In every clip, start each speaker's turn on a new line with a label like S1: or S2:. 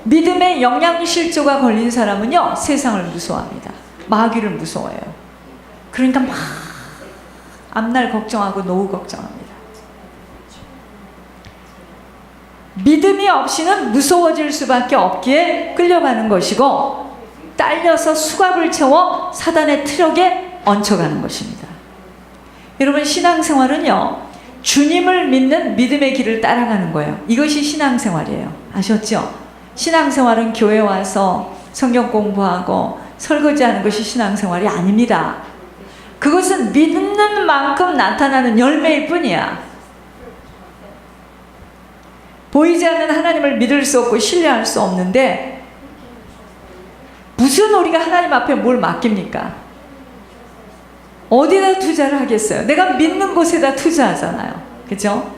S1: 믿음의 영양실조가 걸린 사람은요, 세상을 무서워합니다. 마귀를 무서워해요. 그러니까 막 앞날 걱정하고 노후 걱정합니다. 믿음이 없이는 무서워질 수밖에 없기에 끌려가는 것이고, 딸려서 수갑을 채워 사단의 트럭에 얹혀가는 것입니다. 여러분, 신앙생활은요, 주님을 믿는 믿음의 길을 따라가는 거예요. 이것이 신앙생활이에요. 아셨죠? 신앙생활은 교회 와서 성경 공부하고 설거지하는 것이 신앙생활이 아닙니다. 그것은 믿는 만큼 나타나는 열매일 뿐이야. 보이지 않는 하나님을 믿을 수 없고 신뢰할 수 없는데, 무슨 우리가 하나님 앞에 뭘 맡깁니까? 어디다 투자를 하겠어요? 내가 믿는 곳에다 투자하잖아요. 그죠?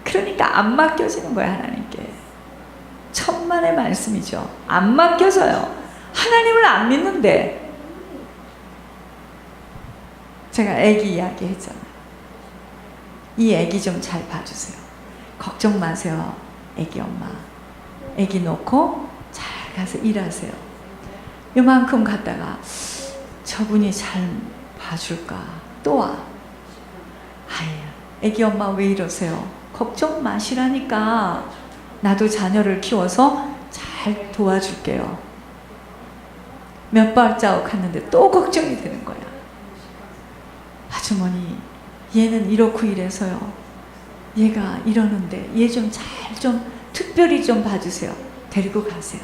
S1: 그러니까 안 맡겨지는 거예요, 하나님께. 천만의 말씀이죠. 안 맡겨져요. 하나님을 안 믿는데. 제가 애기 이야기 했잖아요. 이 애기 좀 잘 봐주세요. 걱정 마세요, 애기 엄마. 애기 놓고 잘 가서 일하세요. 요만큼 갔다가 저분이 잘 봐줄까? 또 와. 아유, 애기 엄마 왜 이러세요? 걱정 마시라니까. 나도 자녀를 키워서 잘 도와줄게요. 몇 발자국 갔는데 또 걱정이 되는 거야. 아주머니, 얘는 이렇고 이래서요. 얘가 이러는데 얘 좀 특별히 좀 봐주세요. 데리고 가세요.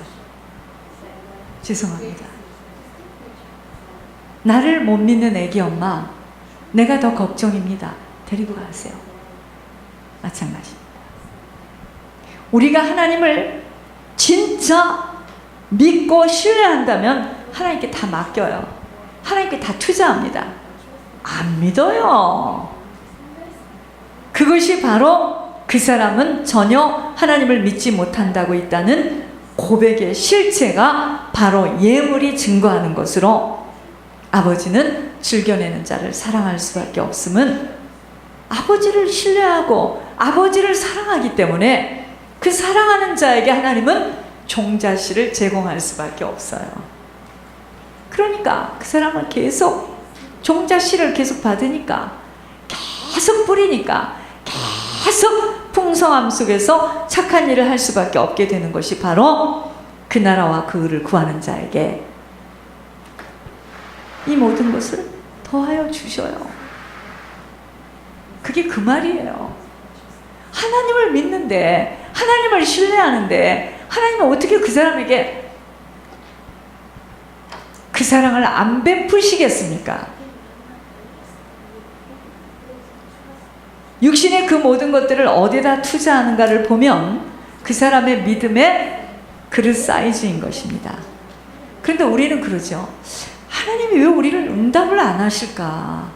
S1: 죄송합니다. 나를 못 믿는 애기 엄마, 내가 더 걱정입니다. 데리고 가세요. 마찬가지입니다. 우리가 하나님을 진짜 믿고 신뢰한다면 하나님께 다 맡겨요. 하나님께 다 투자합니다. 안 믿어요. 그것이 바로 그 사람은 전혀 하나님을 믿지 못한다고 있다는 고백의 실체가 바로 예물이 증거하는 것으로, 아버지는 즐겨내는 자를 사랑할 수밖에 없음은 아버지를 신뢰하고 아버지를 사랑하기 때문에 그 사랑하는 자에게 하나님은 종자씨를 제공할 수밖에 없어요. 그러니까 그 사람은 계속 종자씨를 계속 받으니까, 계속 뿌리니까, 계속 풍성함 속에서 착한 일을 할 수밖에 없게 되는 것이 바로 그 나라와 그 의를 구하는 자에게 이 모든 것을 더하여 주셔요. 그게 그 말이에요. 하나님을 믿는데, 하나님을 신뢰하는데, 하나님은 어떻게 그 사람에게 그 사랑을 안 베푸시겠습니까? 육신의 그 모든 것들을 어디다 투자하는가를 보면 그 사람의 믿음의 그릇 사이즈인 것입니다. 그런데 우리는 그러죠. 하나님이 왜 우리를 응답을 안 하실까?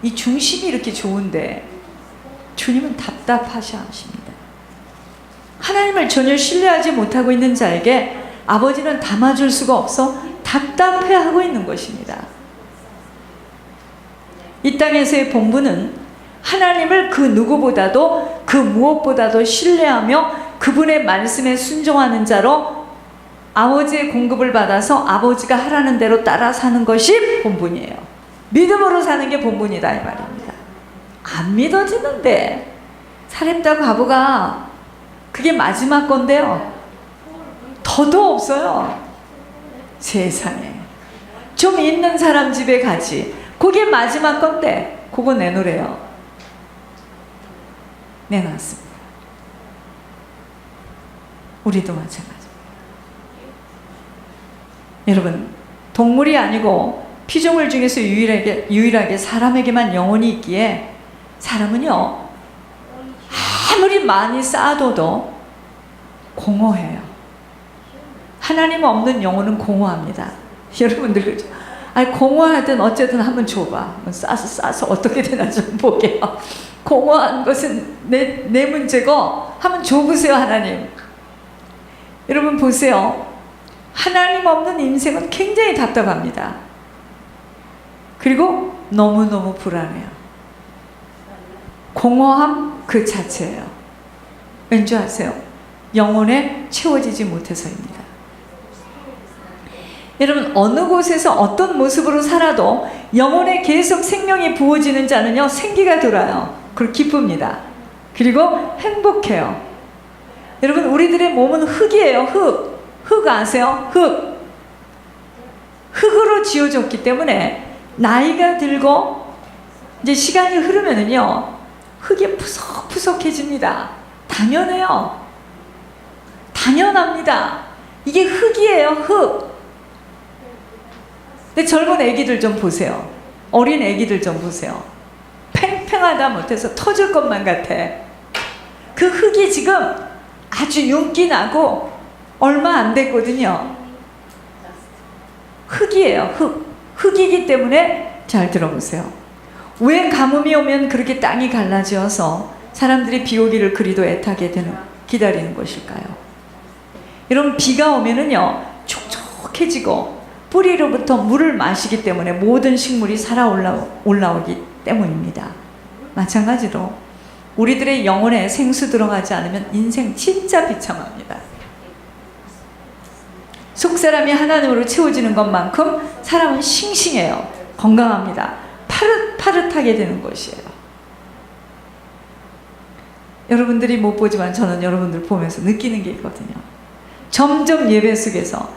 S1: 이 중심이 이렇게 좋은데 주님은 답답하셔 하십니다. 하나님을 전혀 신뢰하지 못하고 있는 자에게 아버지는 담아줄 수가 없어 답답해하고 있는 것입니다. 이 땅에서의 본분은 하나님을 그 누구보다도, 그 무엇보다도 신뢰하며 그분의 말씀에 순종하는 자로 아버지의 공급을 받아서 아버지가 하라는 대로 따라 사는 것이 본분이에요. 믿음으로 사는 게 본분이다 이 말입니다. 안 믿어지는데 사렙다 과부가 그게 마지막 건데요. 더도 없어요. 세상에. 좀 있는 사람 집에 가지. 그게 마지막 건데 그거 내놓으래요. 내놨습니다. 우리도 마찬가지입니다. 여러분, 동물이 아니고 피조물 중에서 유일하게 사람에게만 영혼이 있기에 사람은요, 아무리 많이 쌓아둬도 공허해요. 하나님 없는 영혼은 공허합니다. 여러분들 그렇죠? 아니, 공허하든 어쨌든 한번 줘봐. 싸서 어떻게 되나 좀 보게요. 공허한 것은 내 문제고 한번 줘보세요, 하나님. 여러분 보세요. 하나님 없는 인생은 굉장히 답답합니다. 그리고 너무너무 불안해요. 공허함 그 자체예요. 왠지 아세요? 영혼에 채워지지 못해서입니다. 여러분, 어느 곳에서 어떤 모습으로 살아도 영혼에 계속 생명이 부어지는 자는요, 생기가 돌아요. 그리고 기쁩니다. 그리고 행복해요. 여러분, 우리들의 몸은 흙이에요. 흙 아세요? 흙으로 지어졌기 때문에 나이가 들고 이제 시간이 흐르면은요, 흙이 푸석푸석해집니다. 당연해요. 당연합니다. 이게 흙이에요. 흙. 근데 젊은 애기들 좀 보세요. 어린 애기들 좀 보세요. 팽팽하다 못해서 터질 것만 같아. 그 흙이 지금 아주 윤기 나고 얼마 안 됐거든요. 흙이에요. 흙이기 때문에 잘 들어보세요. 왜 가뭄이 오면 그렇게 땅이 갈라지어서 사람들이 비 오기를 그리도 애타게 기다리는 것일까요? 여러분, 비가 오면은요, 촉촉해지고 뿌리로부터 물을 마시기 때문에 모든 식물이 살아 올라오기 때문입니다. 마찬가지로 우리들의 영혼에 생수 들어가지 않으면 인생 진짜 비참합니다. 속사람이 하나님으로 채워지는 것만큼 사람은 싱싱해요. 건강합니다. 파릇파릇하게 되는 것이에요. 여러분들이 못 보지만 저는 여러분들 보면서 느끼는 게 있거든요. 점점 예배 속에서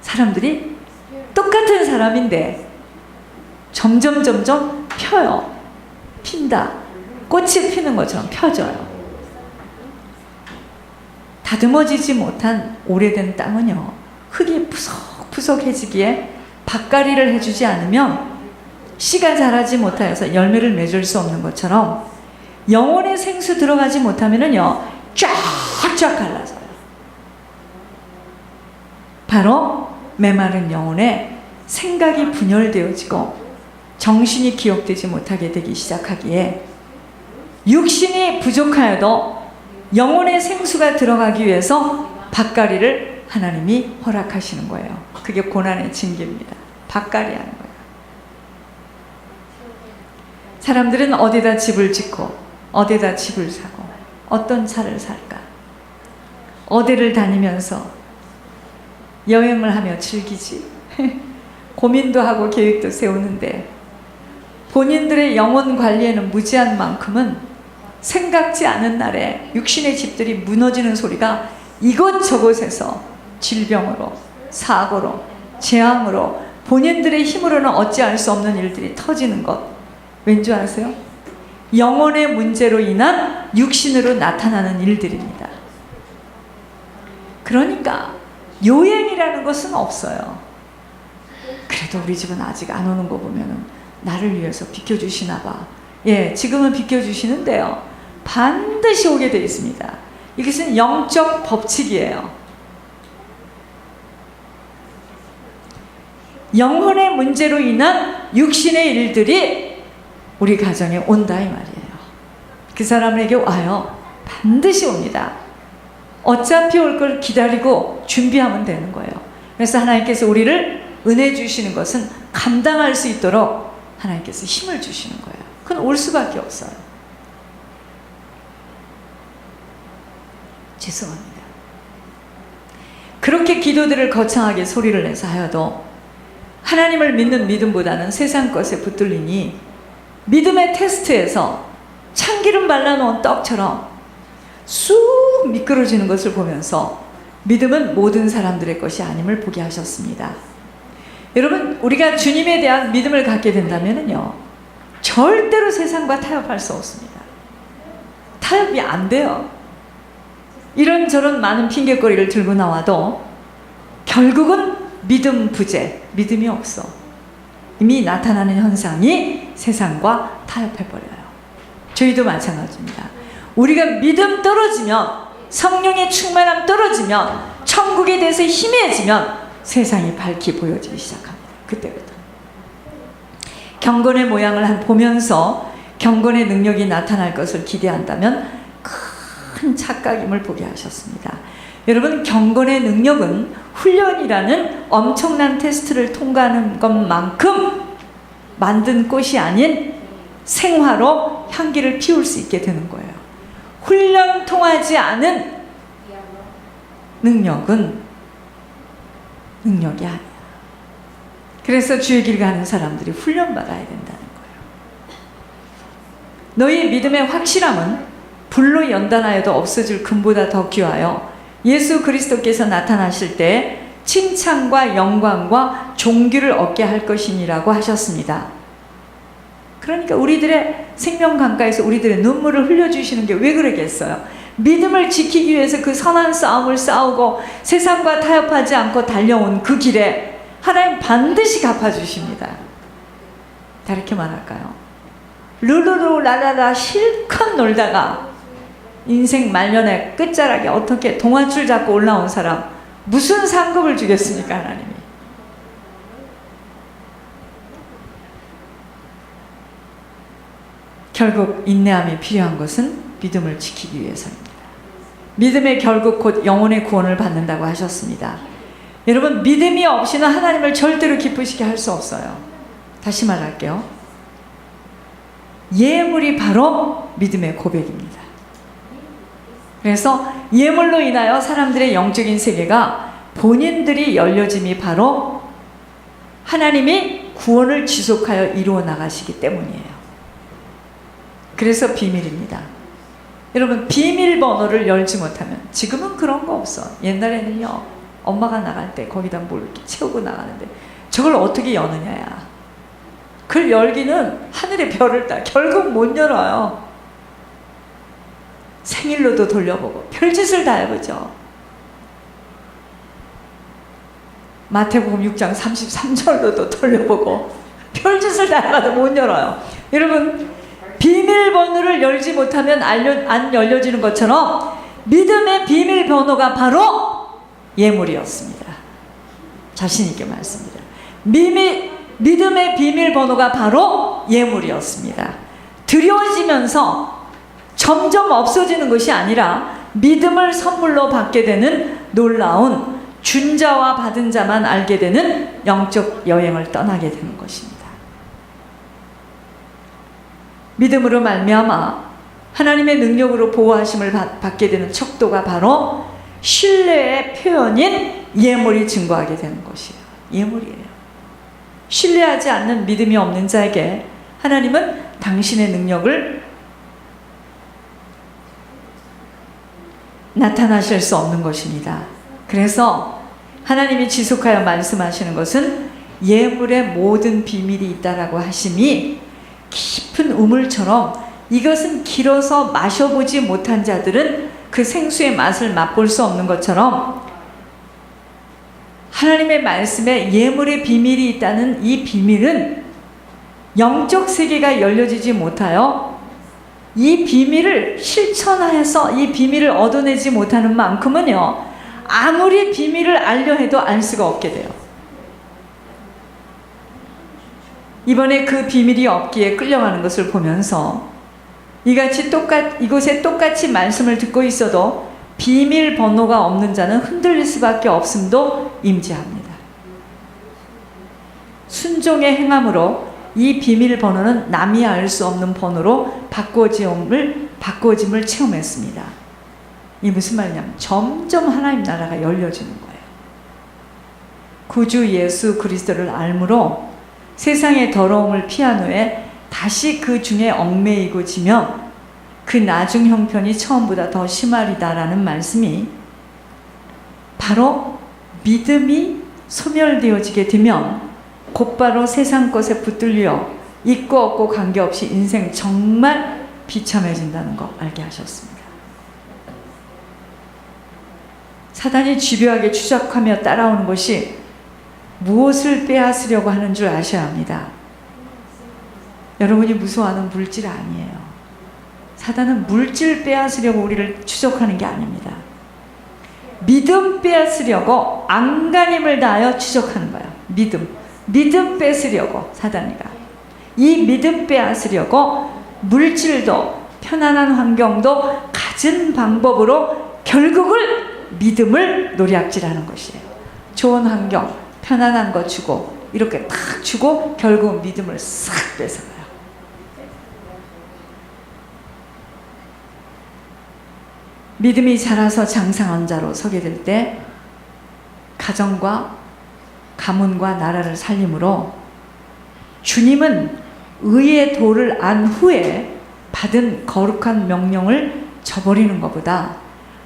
S1: 사람들이 똑같은 사람인데 점점 펴요. 핀다. 꽃이 피는 것처럼 펴져요. 다듬어지지 못한 오래된 땅은요, 흙이 푸석푸석해지기에 밭갈이를 해주지 않으면 씨가 자라지 못하여서 열매를 맺을 수 없는 것처럼 영혼의 생수 들어가지 못하면은요, 쫙쫙 갈라져요. 바로 메마른 영혼에 생각이 분열되어지고 정신이 기억되지 못하게 되기 시작하기에 육신이 부족하여도 영혼의 생수가 들어가기 위해서 밭갈이를 하나님이 허락하시는 거예요. 그게 고난의 징계입니다. 밭갈이 하는 거예요. 사람들은 어디다 집을 짓고 어디다 집을 사고 어떤 차를 살까? 어디를 다니면서 여행을 하며 즐기지? 고민도 하고 계획도 세우는데 본인들의 영혼 관리에는 무지한 만큼은 생각지 않은 날에 육신의 집들이 무너지는 소리가 이곳저곳에서 질병으로, 사고로, 재앙으로 본인들의 힘으로는 어찌할 수 없는 일들이 터지는 것, 왠지 아세요? 영혼의 문제로 인한 육신으로 나타나는 일들입니다. 그러니까 요행이라는 것은 없어요. 그래도 우리 집은 아직 안 오는 거 보면은 나를 위해서 비켜주시나 봐. 예, 지금은 비켜주시는데요, 반드시 오게 되어 있습니다. 이것은 영적 법칙이에요. 영혼의 문제로 인한 육신의 일들이 우리 가정에 온다 이 말이에요. 그 사람에게 와요. 반드시 옵니다. 어차피 올 걸 기다리고 준비하면 되는 거예요. 그래서 하나님께서 우리를 은혜 주시는 것은 감당할 수 있도록 하나님께서 힘을 주시는 거예요. 그건 올 수밖에 없어요. 죄송합니다. 그렇게 기도들을 거창하게 소리를 내서 하여도 하나님을 믿는 믿음보다는 세상 것에 붙들리니 믿음의 테스트에서 참기름 발라놓은 떡처럼 쑥 미끄러지는 것을 보면서 믿음은 모든 사람들의 것이 아님을 보게 하셨습니다. 여러분, 우리가 주님에 대한 믿음을 갖게 된다면요, 절대로 세상과 타협할 수 없습니다. 타협이 안 돼요. 이런저런 많은 핑계거리를 들고 나와도 결국은 믿음 부재, 믿음이 없어. 이미 나타나는 현상이 세상과 타협해버려요. 저희도 마찬가지입니다. 우리가 믿음 떨어지면, 성령의 충만함 떨어지면, 천국에 대해서 희미해지면 세상이 밝게 보여지기 시작합니다. 그때부터 경건의 모양을 보면서 경건의 능력이 나타날 것을 기대한다면 큰 착각임을 보게 하셨습니다. 여러분, 경건의 능력은 훈련이라는 엄청난 테스트를 통과하는 것만큼 만든 꽃이 아닌 생화로 향기를 피울 수 있게 되는 거예요. 훈련 통하지 않은 능력은 능력이 아니야. 그래서 주의 길 가는 사람들이 훈련받아야 된다는 거예요. 너희 믿음의 확실함은 불로 연단하여도 없어질 금보다 더 귀하여 예수 그리스도께서 나타나실 때 칭찬과 영광과 존귀를 얻게 할 것이니라고 하셨습니다. 그러니까 우리들의 생명 강가에서 우리들의 눈물을 흘려주시는 게 왜 그러겠어요? 믿음을 지키기 위해서 그 선한 싸움을 싸우고 세상과 타협하지 않고 달려온 그 길에 하나님 반드시 갚아주십니다. 다르게 말할까요? 룰루루 라라라 실컷 놀다가 인생 말년에 끝자락에 어떻게 동아줄 잡고 올라온 사람 무슨 상급을 주겠습니까, 하나님이? 결국 인내함이 필요한 것은 믿음을 지키기 위해서입니다. 믿음의 결국 곧 영혼의 구원을 받는다고 하셨습니다. 여러분, 믿음이 없이는 하나님을 절대로 기쁘시게 할 수 없어요. 다시 말할게요. 예물이 바로 믿음의 고백입니다. 그래서 예물로 인하여 사람들의 영적인 세계가 본인들이 열려짐이 바로 하나님이 구원을 지속하여 이루어 나가시기 때문이에요. 그래서 비밀입니다. 여러분, 비밀번호를 열지 못하면, 지금은 그런 거 없어. 옛날에는요, 엄마가 나갈 때 거기다 뭘 이렇게 채우고 나가는데 저걸 어떻게 여느냐야. 그걸 열기는 하늘의 별을 따 결국 못 열어요. 생일로도 돌려보고 별짓을 다 해보죠. 마태복음 6장 33절로도 돌려보고 별짓을 다 해봐도 못 열어요. 여러분, 비밀번호를 열지 못하면 안 열려지는 것처럼 믿음의 비밀번호가 바로 예물이었습니다. 자신 있게 말씀드려요. 믿음의 비밀번호가 바로 예물이었습니다. 드려지면서 점점 없어지는 것이 아니라 믿음을 선물로 받게 되는 놀라운 준 자와 받은 자만 알게 되는 영적 여행을 떠나게 되는 것입니다. 믿음으로 말미암아 하나님의 능력으로 보호하심을 받게 되는 척도가 바로 신뢰의 표현인 예물이 증거하게 되는 것이에요. 예물이에요. 신뢰하지 않는 믿음이 없는 자에게 하나님은 당신의 능력을 나타나실 수 없는 것입니다. 그래서 하나님이 지속하여 말씀하시는 것은 예물의 모든 비밀이 있다라고 하심이 깊은 우물처럼 이것은 길어서 마셔보지 못한 자들은 그 생수의 맛을 맛볼 수 없는 것처럼 하나님의 말씀에 예물의 비밀이 있다는 이 비밀은 영적 세계가 열려지지 못하여 이 비밀을 실천해서 이 비밀을 얻어내지 못하는 만큼은요, 아무리 비밀을 알려 해도 알 수가 없게 돼요. 이번에 그 비밀이 없기에 끌려가는 것을 보면서 이곳에 똑같이 말씀을 듣고 있어도 비밀 번호가 없는 자는 흔들릴 수밖에 없음도 임지합니다. 순종의 행함으로 이 비밀 번호는 남이 알 수 없는 번호로 바꿔짐을 체험했습니다. 이 무슨 말이냐면 점점 하나님 나라가 열려지는 거예요. 구주 예수 그리스도를 알므로 세상의 더러움을 피한 후에 다시 그 중에 얽매이고 지면 그 나중 형편이 처음보다 더 심하리다라는 말씀이 바로 믿음이 소멸되어지게 되면 곧바로 세상 것에 붙들려 있고 없고 관계없이 인생 정말 비참해진다는 거 알게 하셨습니다. 사단이 집요하게 추적하며 따라오는 것이 무엇을 빼앗으려고 하는 줄 아셔야 합니다. 여러분이 무서워하는 물질 아니에요. 사단은 물질 빼앗으려고 우리를 추적하는 게 아닙니다. 믿음 빼앗으려고 안간힘을 다하여 추적하는 거예요. 믿음 뺏으려고 사단이가. 이 믿음 빼앗으려고 물질도 편안한 환경도 갖은 방법으로 결국은 믿음을 노략질하는 것이에요. 좋은 환경, 편안한 거 주고 이렇게 탁 주고 결국은 믿음을 싹 뺏어가요. 믿음이 자라서 장성한 자로 서게 될 때 가정과 가문과 나라를 살림으로 주님은 의의 도를 안 후에 받은 거룩한 명령을 저버리는 것보다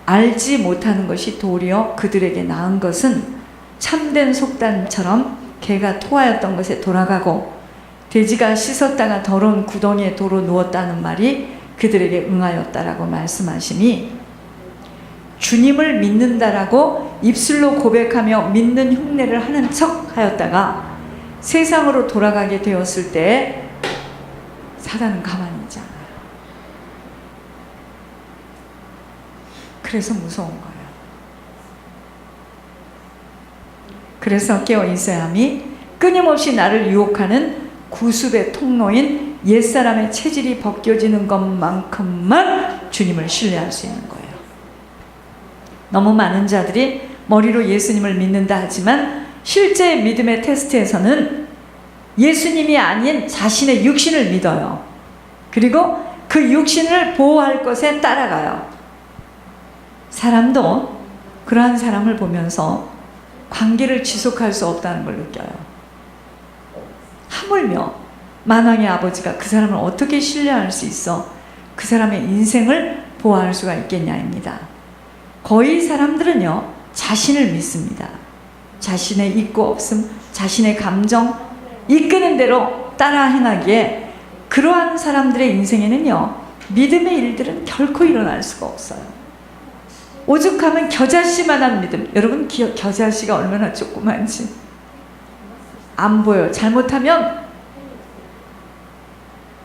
S1: 알지 못하는 것이 도리어 그들에게 나은 것은 참된 속담처럼 개가 토하였던 것에 돌아가고 돼지가 씻었다가 더러운 구덩이에 도로 누웠다는 말이 그들에게 응하였다라고 말씀하시니, 주님을 믿는다라고 입술로 고백하며 믿는 흉내를 하는 척 하였다가 세상으로 돌아가게 되었을 때 사단은 가만히 있지 않아요. 그래서 무서운 거예요. 그래서 깨어 있어야 함이 끊임없이 나를 유혹하는 구습의 통로인 옛사람의 체질이 벗겨지는 것만큼만 주님을 신뢰할 수 있는 거예요. 너무 많은 자들이 머리로 예수님을 믿는다 하지만 실제 믿음의 테스트에서는 예수님이 아닌 자신의 육신을 믿어요. 그리고 그 육신을 보호할 것에 따라가요. 사람도 그러한 사람을 보면서 관계를 지속할 수 없다는 걸 느껴요. 하물며 만왕의 아버지가 그 사람을 어떻게 신뢰할 수 있어 그 사람의 인생을 보호할 수가 있겠냐입니다. 거의 사람들은요, 자신을 믿습니다. 자신의 있고 없음, 자신의 감정, 이끄는 대로 따라 행하기에 그러한 사람들의 인생에는요, 믿음의 일들은 결코 일어날 수가 없어요. 오죽하면 겨자씨만한 믿음. 여러분, 겨자씨가 얼마나 조그만지 안 보여요. 잘못하면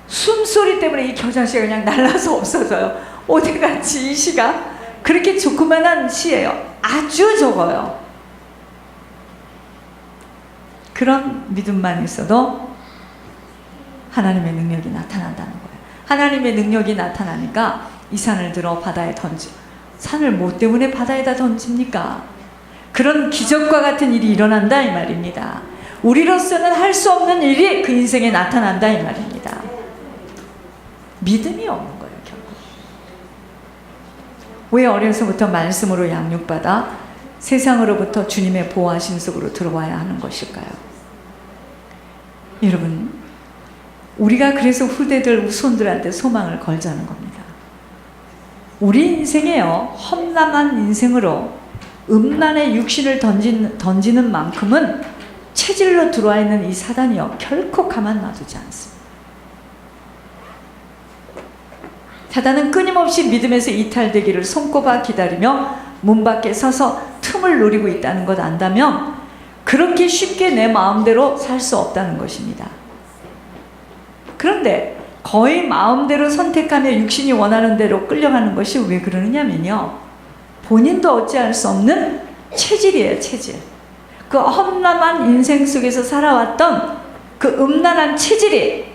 S1: 숨소리 때문에 이 겨자씨가 그냥 날라서 없어져요. 어디갔지 이 씨가? 그렇게 조그만한 씨예요. 아주 적어요. 그런 믿음만 있어도 하나님의 능력이 나타난다는 거예요. 하나님의 능력이 나타나니까 이 산을 들어 바다에 던져. 산을 뭐 때문에 바다에다 던집니까? 그런 기적과 같은 일이 일어난다 이 말입니다. 우리로서는 할 수 없는 일이 그 인생에 나타난다 이 말입니다. 믿음이 없는 거예요, 결국. 왜 어려서부터 말씀으로 양육받아 세상으로부터 주님의 보호하심 속으로 들어와야 하는 것일까요? 여러분, 우리가 그래서 후대들 후손들한테 소망을 걸자는 겁니다. 우리 인생에요, 험난한 인생으로 음란의 육신을 던지는 만큼은 체질로 들어와 있는 이 사단이요, 결코 가만 놔두지 않습니다. 사단은 끊임없이 믿음에서 이탈되기를 손꼽아 기다리며 문 밖에 서서 틈을 노리고 있다는 것 안다면 그렇게 쉽게 내 마음대로 살 수 없다는 것입니다. 그런데 거의 마음대로 선택하며 육신이 원하는 대로 끌려가는 것이 왜 그러느냐면요, 본인도 어찌할 수 없는 체질이에요, 체질. 그 험난한 인생 속에서 살아왔던 그 음란한 체질이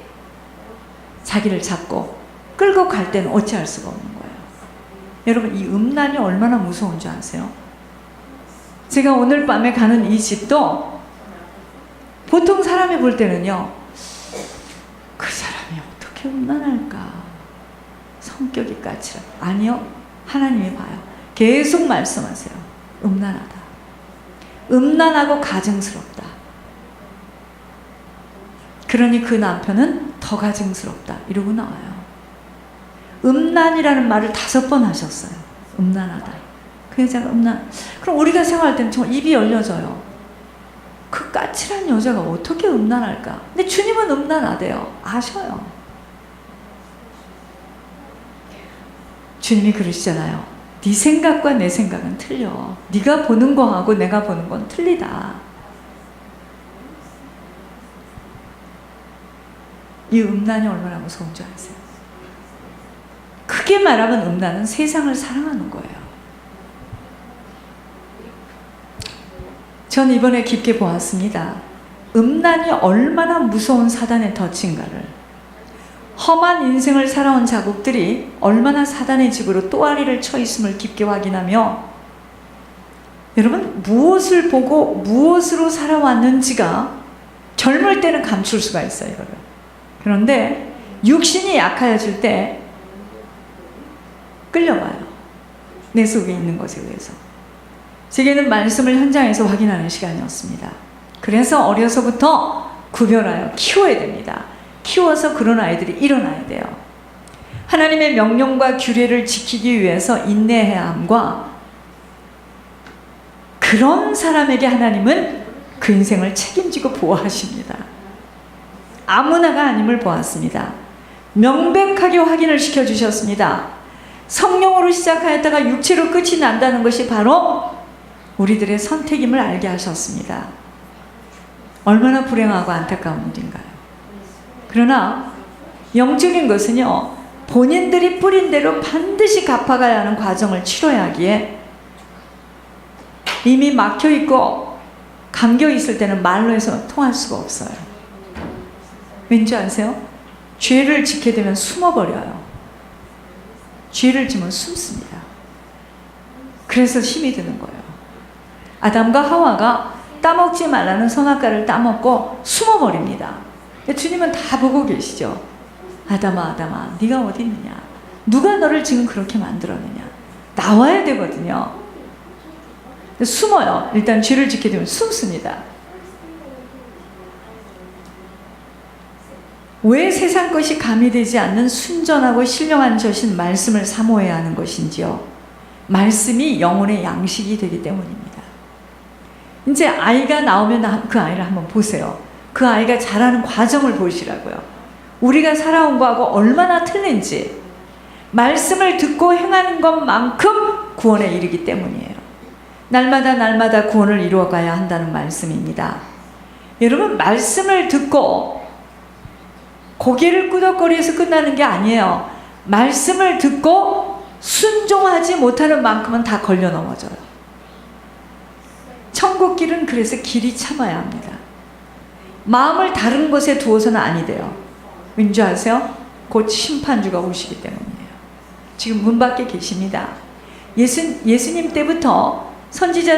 S1: 자기를 잡고 끌고 갈 때는 어찌할 수가 없는 거예요. 여러분, 이 음란이 얼마나 무서운 줄 아세요? 제가 오늘 밤에 가는 이 집도 보통 사람이 볼 때는요, 그 사람이 어떻게 음란할까? 성격이 까칠하다. 아니요, 하나님이 봐요. 계속 말씀하세요. 음란하다. 음란하고 가증스럽다. 그러니 그 남편은 더 가증스럽다. 이러고 나와요. 음란이라는 말을 5번 하셨어요. 음란하다. 그 여자가 음란. 그럼 우리가 생각할 때는 정말 입이 열려져요. 그 까칠한 여자가 어떻게 음란할까? 근데 주님은 음란하대요. 아셔요. 주님이 그러시잖아요. 네 생각과 내 생각은 틀려. 네가 보는 거하고 내가 보는 건 틀리다. 이 음란이 얼마나 무서운 줄 아세요? 크게 말하면 음란은 세상을 사랑하는 거예요. 전 이번에 깊게 보았습니다. 음란이 얼마나 무서운 사단의 덫인가를. 험한 인생을 살아온 자국들이 얼마나 사단의 집으로 또아리를 쳐 있음을 깊게 확인하며, 여러분, 무엇을 보고 무엇으로 살아왔는지가 젊을 때는 감출 수가 있어요, 이거를. 그런데 육신이 약해질 때 끌려가요. 내 속에 있는 것에 의해서. 제게는 말씀을 현장에서 확인하는 시간이었습니다. 그래서 어려서부터 구별하여 키워야 됩니다. 키워서 그런 아이들이 일어나야 돼요. 하나님의 명령과 규례를 지키기 위해서 인내해야 함과 그런 사람에게 하나님은 그 인생을 책임지고 보호하십니다. 아무나가 아님을 보았습니다. 명백하게 확인을 시켜주셨습니다. 성령으로 시작하였다가 육체로 끝이 난다는 것이 바로 우리들의 선택임을 알게 하셨습니다. 얼마나 불행하고 안타까운 일인가요? 그러나 영적인 것은요, 본인들이 뿌린 대로 반드시 갚아가야 하는 과정을 치러야 하기에 이미 막혀있고 감겨있을 때는 말로 해서 통할 수가 없어요. 왠지 아세요? 죄를 짓게 되면 숨어버려요. 죄를 지면 숨습니다. 그래서 힘이 드는 거예요. 아담과 하와가 따먹지 말라는 선악과를 따먹고 숨어버립니다. 주님은 다 보고 계시죠. 아담아, 아담아, 네가 어디 있느냐? 누가 너를 지금 그렇게 만들었느냐? 나와야 되거든요. 숨어요. 일단 죄를 짓게 되면 숨습니다. 왜 세상 것이 가미되지 않는 순전하고 신령한 젖인 말씀을 사모해야 하는 것인지요? 말씀이 영혼의 양식이 되기 때문입니다. 이제 아이가 나오면 그 아이를 한번 보세요. 그 아이가 자라는 과정을 보시라고요. 우리가 살아온 거하고 얼마나 틀린지. 말씀을 듣고 행하는 것만큼 구원에 이르기 때문이에요. 날마다 날마다 구원을 이루어가야 한다는 말씀입니다. 여러분, 말씀을 듣고 고개를 끄덕거리면서 끝나는 게 아니에요. 말씀을 듣고 순종하지 못하는 만큼은 다 걸려 넘어져요. 천국 길은 그래서 길이 참아야 합니다. 마음을 다른 곳에 두어서는 아니 돼요. 왠지 아세요? 곧 심판주가 오시기 때문이에요. 지금 문 밖에 계십니다. 예수님 때부터 선지자